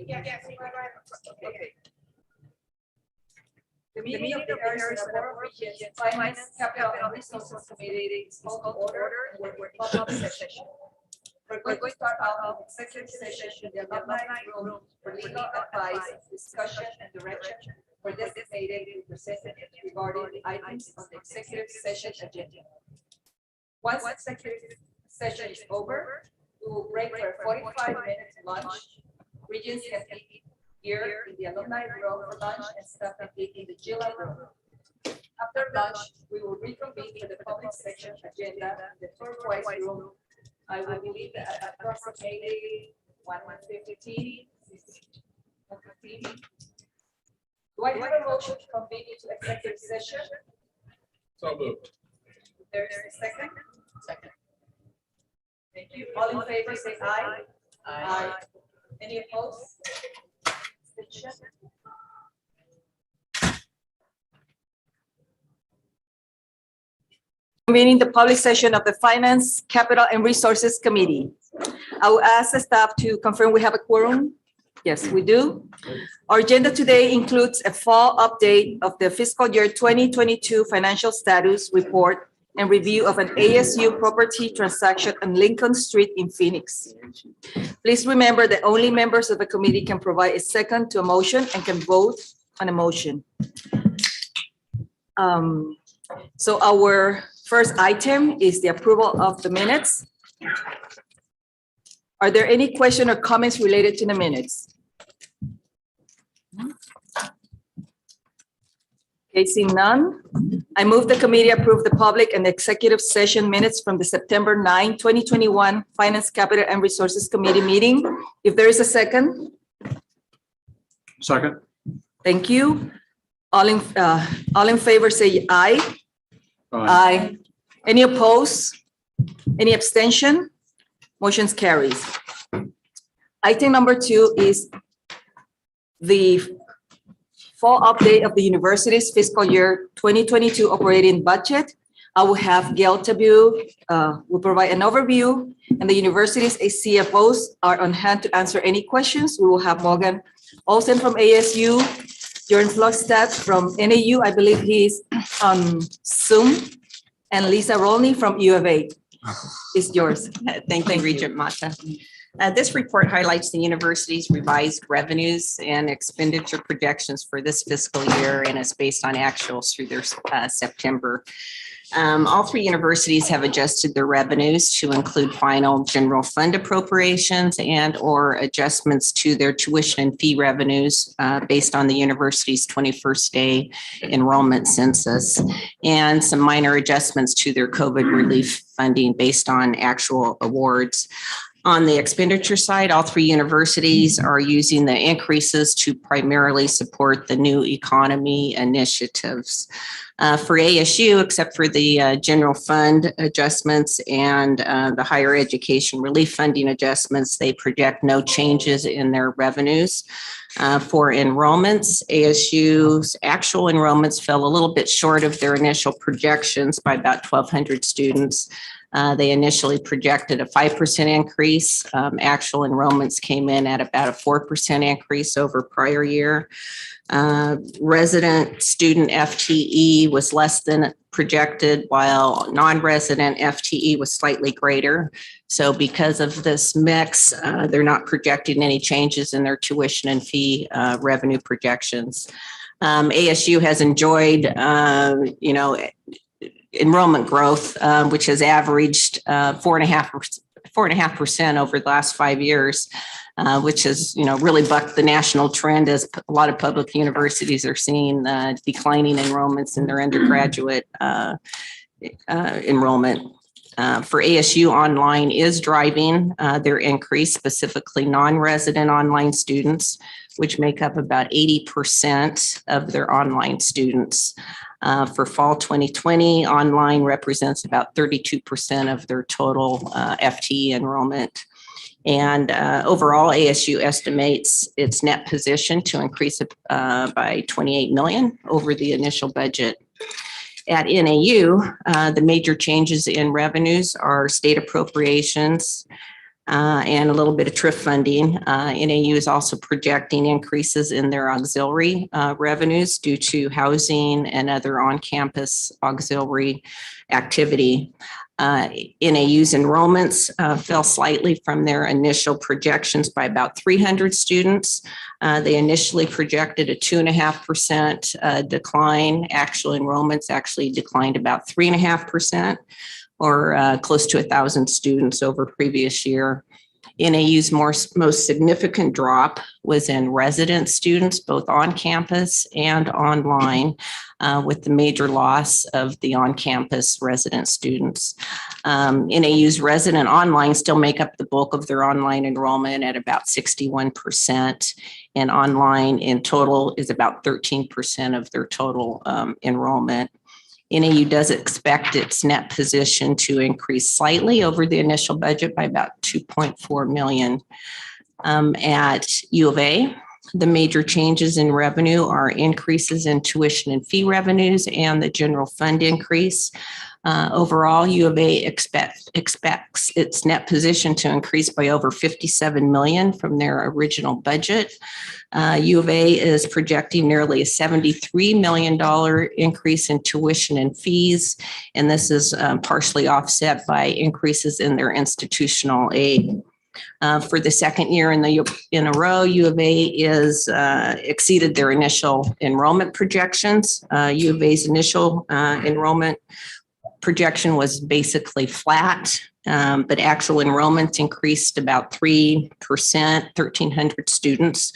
Yes. Okay. The meeting of the areas and regions Finance, Capital, and Resources Committee is called to order and we're public session. We're going to start out with executive session in the alumni room for legal advice, discussion, and direction for designated representatives regarding the items on the executive session agenda. Once executive session is over, we will break for a 45-minute lunch. Regions can eat here in the alumni room for lunch and staff can eat in the Gila room. After lunch, we will reconvene for the public section agenda in the turquoise room. I will believe that at approximately 1:15. Do I have a motion to convene into executive session? So moved. There's a second? Second. Thank you. All in favor say aye. Aye. Any opposed? Abstention? Convening the public session of the Finance, Capital, and Resources Committee. I will ask the staff to confirm we have a quorum. Yes, we do. Our agenda today includes a fall update of the fiscal year 2022 financial status report and review of an ASU property transaction on Lincoln Street in Phoenix. Please remember that only members of the committee can provide a second to a motion and can vote on a motion. So our first item is the approval of the minutes. Are there any questions or comments related to the minutes? Okay, seeing none, I move the committee approve the public and executive session minutes from the September 9, 2021 Finance, Capital, and Resources Committee meeting. If there is a second. Second. Thank you. All in favor say aye. Aye. Any opposed? Any abstention? Motion carries. Item number 2 is the fall update of the university's fiscal year 2022 operating budget. I will have Gail Tabu will provide an overview, and the university's CFOs are on hand to answer any questions. We will have Morgan Olsen from ASU, Jordan Flugstad from NAU, I believe he's on Zoom, and Lisa Rolney from U of A. It's yours. Thank you, Regent Mata. This report highlights the university's revised revenues and expenditure projections for this fiscal year, and it's based on actuals through their September. All 3 universities have adjusted their revenues to include final general fund appropriations and or adjustments to their tuition and fee revenues based on the university's 21st day enrollment census, and some minor adjustments to their COVID relief funding based on actual awards. On the expenditure side, all 3 universities are using the increases to primarily support the new economy initiatives. For ASU, except for the general fund adjustments and the higher education relief funding adjustments, they project no changes in their revenues. For enrollments, ASU's actual enrollments fell a little bit short of their initial projections by about 1,200 students. They initially projected a 5% increase. Actual enrollments came in at about a 4% increase over prior year. Resident student FTE was less than projected, while non-resident FTE was slightly greater. So because of this mix, they're not projecting any changes in their tuition and fee revenue projections. ASU has enjoyed, enrollment growth, which has averaged 4.5% over the last 5 years, which has, really bucked the national trend, as a lot of public universities are seeing declining enrollments in their undergraduate enrollment. For ASU, online is driving their increase, specifically non-resident online students, which make up about 80% of their online students. For fall 2020, online represents about 32% of their total FTE enrollment. And overall, ASU estimates its net position to increase by $28 million over the initial budget. At NAU, the major changes in revenues are state appropriations and a little bit of TRIF funding. NAU is also projecting increases in their auxiliary revenues due to housing and other on-campus auxiliary activity. NAU's enrollments fell slightly from their initial projections by about 300 students. They initially projected a 2.5% decline. Actual enrollments actually declined about 3.5%, or close to 1,000 students over previous year. NAU's most significant drop was in resident students, both on campus and online, with the major loss of the on-campus resident students. NAU's resident online still make up the bulk of their online enrollment at about 61%, and online in total is about 13% of their total enrollment. NAU does expect its net position to increase slightly over the initial budget by about 2.4 million. At U of A, the major changes in revenue are increases in tuition and fee revenues and the general fund increase. Overall, U of A expects its net position to increase by over 57 million from their original budget. U of A is projecting nearly a $73 million increase in tuition and fees, and this is partially offset by increases in their institutional aid. For the second year in a row, U of A is exceeded their initial enrollment projections. U of A's initial enrollment projection was basically flat, but actual enrollment increased about 3%, 1,300 students,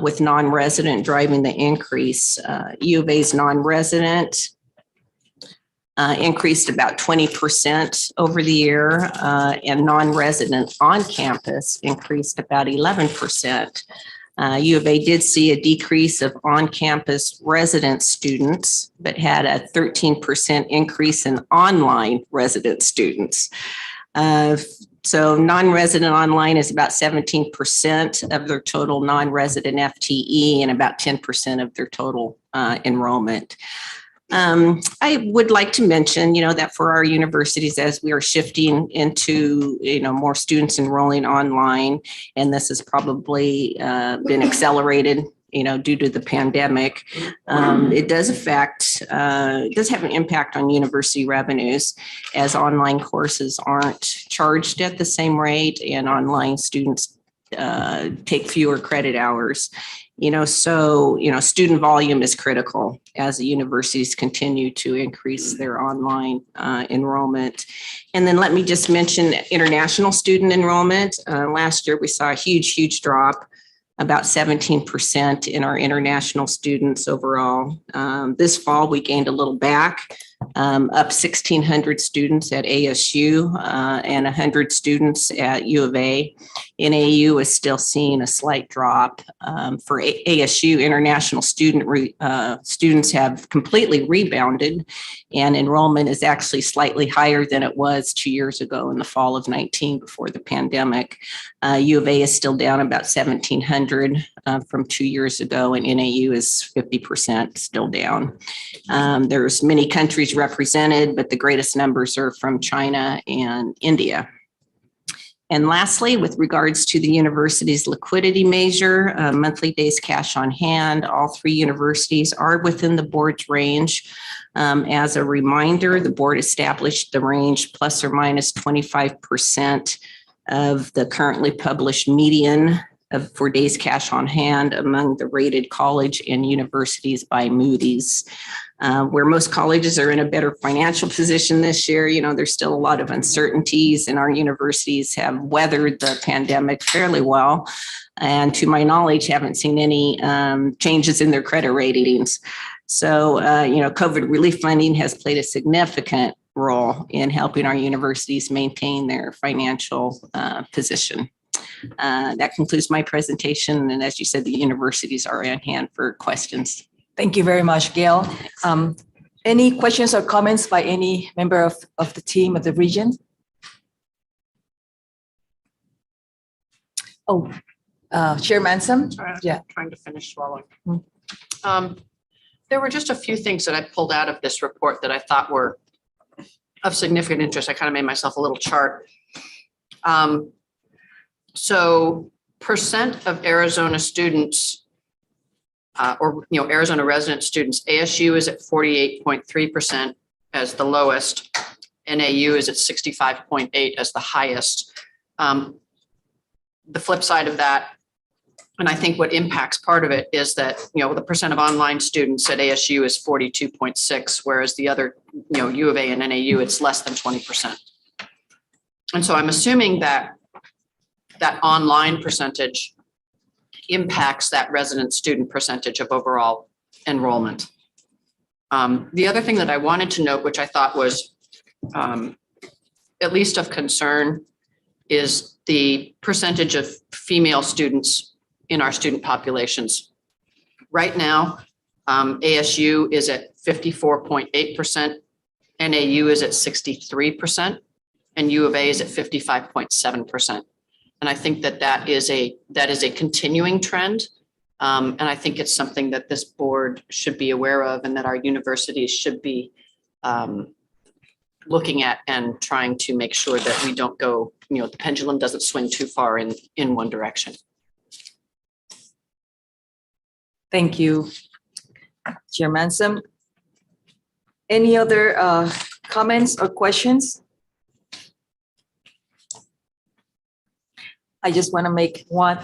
with non-resident driving the increase. U of A's non-resident increased about 20% over the year, and non-resident on campus increased about 11%. U of A did see a decrease of on-campus resident students, but had a 13% increase in online resident students. So non-resident online is about 17% of their total non-resident FTE and about 10% of their total enrollment. I would like to mention, that for our universities, as we are shifting into, more students enrolling online, and this has probably been accelerated, due to the pandemic, it does have an impact on university revenues, as online courses aren't charged at the same rate and online students take fewer credit hours. So student volume is critical as the universities continue to increase their online enrollment. And then let me just mention international student enrollment. Last year, we saw a huge drop, about 17% in our international students overall. This fall, we gained a little back, up 1,600 students at ASU and 100 students at U of A. NAU is still seeing a slight drop. For ASU, international students have completely rebounded, and enrollment is actually slightly higher than it was 2 years ago in the fall of 19 before the pandemic. U of A is still down about 1,700 from 2 years ago, and NAU is 50% still down. There's many countries represented, but the greatest numbers are from China and India. And lastly, with regards to the university's liquidity measure, monthly days cash on hand, all three universities are within the board's range. As a reminder, the board established the range plus or minus 25% of the currently published median for days cash on hand among the rated college and universities by Moody's. Where most colleges are in a better financial position this year, there's still a lot of uncertainties, and our universities have weathered the pandemic fairly well. And to my knowledge, haven't seen any changes in their credit ratings. So, COVID relief funding has played a significant role in helping our universities maintain their financial position. That concludes my presentation. And as you said, the universities are on hand for questions. Thank you very much, Gail. Any questions or comments by any member of the team of the region? Oh, Chair Manson? Yeah. Trying to finish swallowing. There were just a few things that I pulled out of this report that I thought were of significant interest. I kind of made myself a little chart. So percent of Arizona students, Arizona resident students, ASU is at 48.3% as the lowest. NAU is at 65.8 as the highest. The flip side of that, and I think what impacts part of it is that, the percent of online students at ASU is 42.6, whereas the other, U of A and NAU, it's less than 20%. And so I'm assuming that online percentage impacts that resident student percentage of overall enrollment. The other thing that I wanted to note, which I thought was at least of concern, is the percentage of female students in our student populations. Right now, ASU is at 54.8%, NAU is at 63%, and U of A is at 55.7%. And I think that is a continuing trend. And I think it's something that this board should be aware of, and that our universities should be looking at and trying to make sure that we don't go, the pendulum doesn't swing too far in one direction. Thank you, Chair Manson. Any other comments or questions? I just want to make one.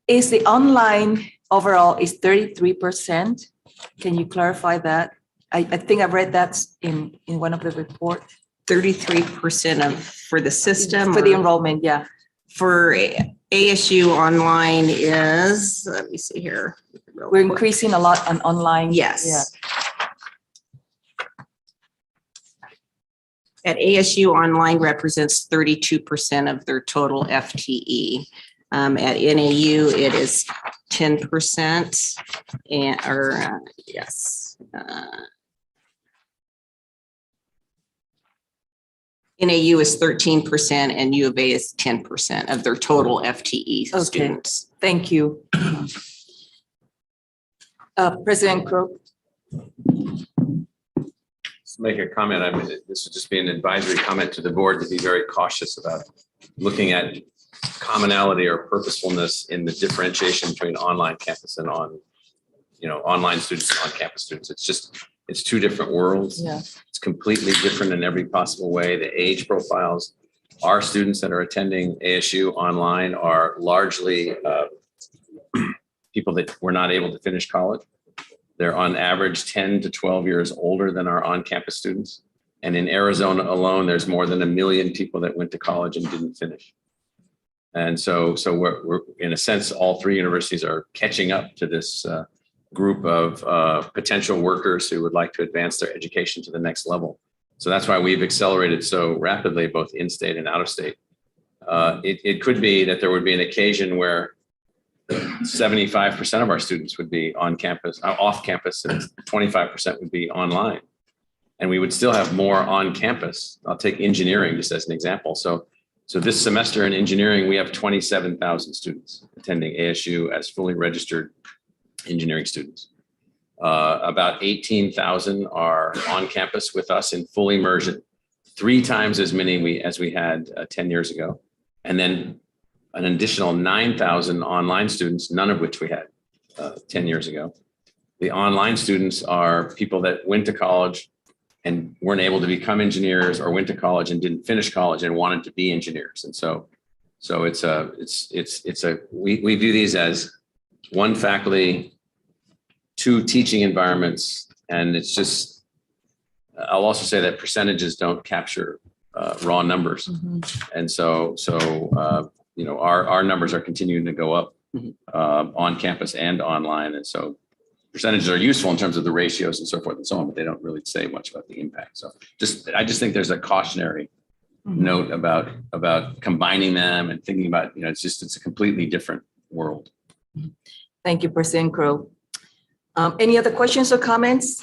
Is the online overall is 33%? Can you clarify that? I think I've read that in one of the reports. 33% for the system. For the or enrollment, yeah. For ASU online is, let me see here. We're increasing a lot on online. Yes. Yeah. At ASU, online represents 32% of their total FTE. At NAU, it is 10%, NAU is 13% and U of A is 10% of their total FTE Okay. students. Thank you. President Crowe. Just make a comment. I mean, this would just be an advisory comment to the board to be very cautious about looking at commonality or purposefulness in the differentiation between online campus and online students and on-campus students. It's two different worlds. Yeah. It's completely different in every possible way. The age profiles, our students that are attending ASU online are largely people that were not able to finish college. They're on average 10 to 12 years older than our on-campus students. And in Arizona alone, there's more than 1 million people that went to college and didn't finish. And so we're in a sense, all three universities are catching up to this group of potential workers who would like to advance their education to the next level. So that's why we've accelerated so rapidly, both in-state and out-of-state. It could be that there would be an occasion where 75% of our students would be on campus, off campus, and 25% would be online. And we would still have more on campus. I'll take engineering just as an example. So this semester in engineering, we have 27,000 students attending ASU as fully registered engineering students. About 18,000 are on campus with us in full immersion, 3 times as many as we had 10 years ago. And then an additional 9,000 online students, none of which we had 10 years ago. The online students are people that went to college and weren't able to become engineers, or went to college and didn't finish college and wanted to be engineers. And so we view these as one faculty, 2 teaching environments. And it's just, I'll also say that percentages don't capture raw numbers. Mm-hmm. And so our numbers are continuing to go up on campus and online. And so percentages are useful in terms of the ratios and so forth and so on, but they don't really say much about the impact. So I just think there's a cautionary note about combining them and thinking about, it's a completely different world. Thank you, President Crowe. Any other questions or comments?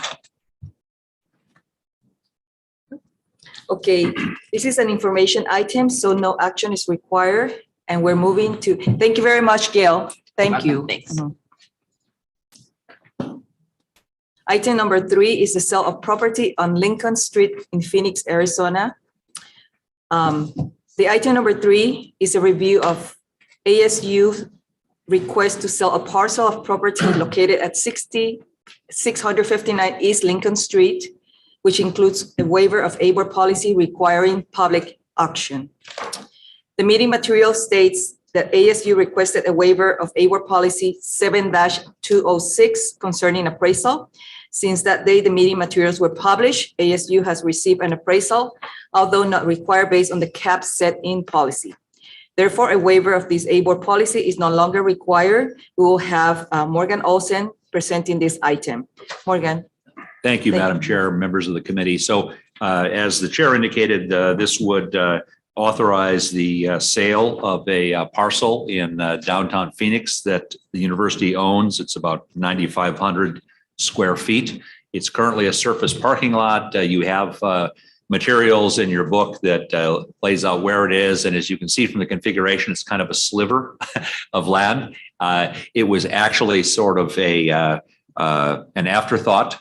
Okay, this is an information item, so no action is required. And we're moving to, thank you very much, Gail. Thank you. Thanks. Mhm. Item number 3 is the sale of property on Lincoln Street in Phoenix, Arizona. The item number 3 is a review of ASU request to sell a parcel of property located at 659 East Lincoln Street, which includes a waiver of ABOR policy requiring public auction. The meeting material states that ASU requested a waiver of ABOR policy 7-206 concerning appraisal. Since that day, the meeting materials were published. ASU has received an appraisal, although not required based on the cap set in policy. Therefore, a waiver of this ABOR policy is no longer required. We will have Morgan Olsen presenting this item. Morgan. Thank you, Thank Madam Chair, members of the committee. So as the chair indicated, this would authorize the sale of a parcel in downtown Phoenix that the university owns. It's about 9,500 square feet. It's currently a surface parking lot. You have materials in your book that lays out where it is. And as you can see from the configuration, it's kind of a sliver of land. It was actually sort of an afterthought.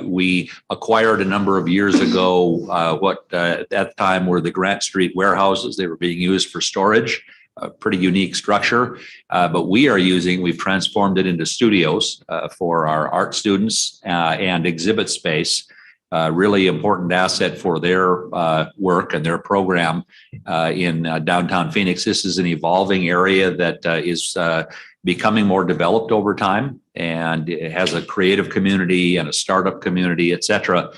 We acquired a number of years ago what at that time were the Grant Street warehouses. They were being used for storage, a pretty unique structure. But we've transformed it into studios for our art students and exhibit space. Really important asset for their work and their program in downtown Phoenix. This is an evolving area that is becoming more developed over time, and it has a creative community and a startup community, et cetera.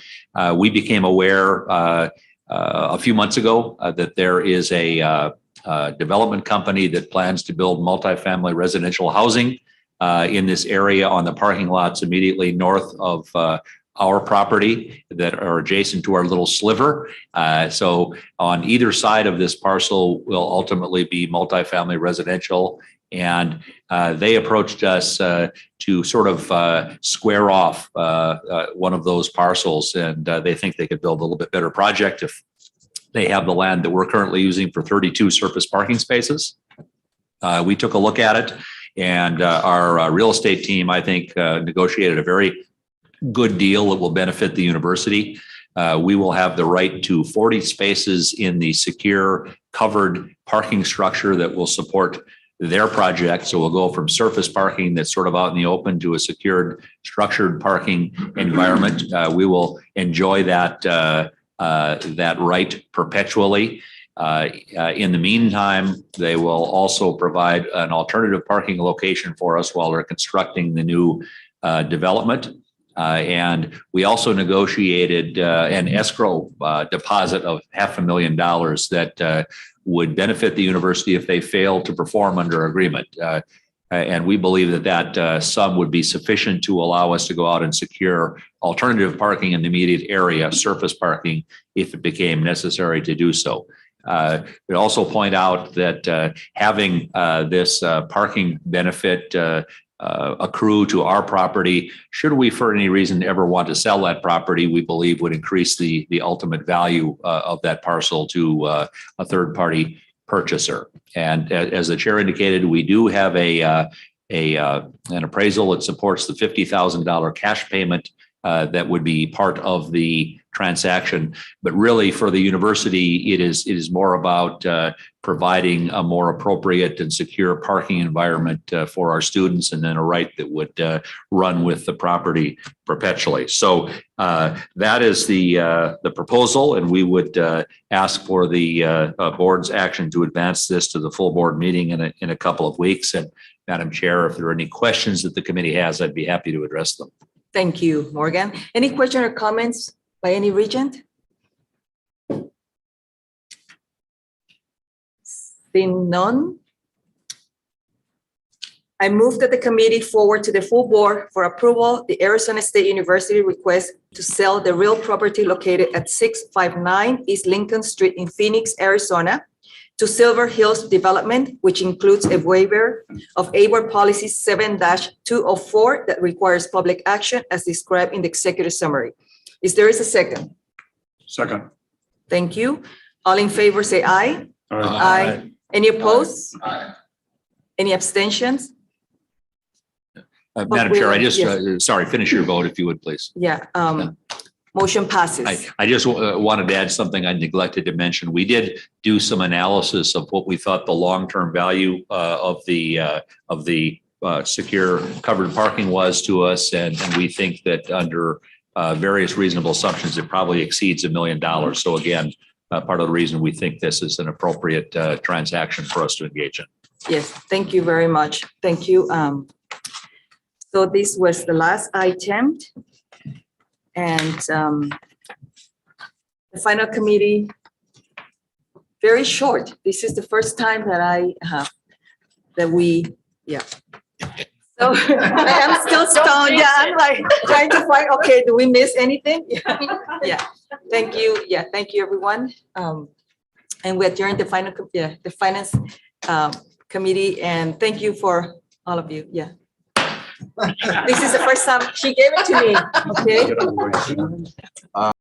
We became aware a few months ago that there is a development company that plans to build multifamily residential housing in this area on the parking lots immediately north of our property that are adjacent to our little sliver. So on either side of this parcel will ultimately be multifamily residential. And they approached us to sort of square off one of those parcels. And they think they could build a little bit better project if they have the land that we're currently using for 32 surface parking spaces. We took a look at it, and our real estate team, I think, negotiated a very good deal that will benefit the university. We will have the right to 40 spaces in the secure covered parking structure that will support their project. So we'll go from surface parking that's sort of out in the open to a secured structured parking environment. We will enjoy that right perpetually. In the meantime, they will also provide an alternative parking location for us while they're constructing the new development. And we also negotiated an escrow deposit of $500,000 that would benefit the university if they fail to perform under agreement. And we believe that sum would be sufficient to allow us to go out and secure alternative parking in the immediate area, surface parking, if it became necessary to do so. We also point out that having this parking benefit accrue to our property, should we for any reason ever want to sell that property, we believe would increase the ultimate value of that parcel to a third party purchaser. And as the chair indicated, we do have an appraisal that supports the $50,000 cash payment that would be part of the transaction. But really for the university, it is more about providing a more appropriate and secure parking environment for our students, and then a right that would run with the property perpetually. So that is the proposal, and we would ask for the board's action to advance this to the full board meeting in a couple of weeks. And Madam Chair, if there are any questions that the committee has, I'd be happy to address them. Thank you, Morgan. Any question or comments by any regent? Seeing none, I move that the committee forward to the full board for approval the Arizona State University request to sell the real property located at 659 East Lincoln Street in Phoenix, Arizona, to Silver Hills Development, which includes a waiver of ABOR policy 7-204 that requires public action as described in the executive summary. Is there a second? Second. Thank you. All in favor, say aye. Aye. Any opposed? Aye. Any abstentions? Madam Chair, I just, sorry, finish your vote if you would, please. Yeah. Motion passes. I just wanted to add something I neglected to mention. We did do some analysis of what we thought the long-term value of the secure covered parking was to us. And we think that under various reasonable assumptions, it probably exceeds $1 million. So again, part of the reason we think this is an appropriate transaction for us to engage in. Yes, thank you very much. Thank you. So this was the last item. And the final committee, very short. This is the first time that So I am still stoned. Yeah, I'm like trying to find, okay, do we miss anything? Yeah. Thank you. Yeah, thank you, everyone. And we adjourned the finance committee, and thank you for all of you. Yeah. This is the first time she gave it to me. Okay.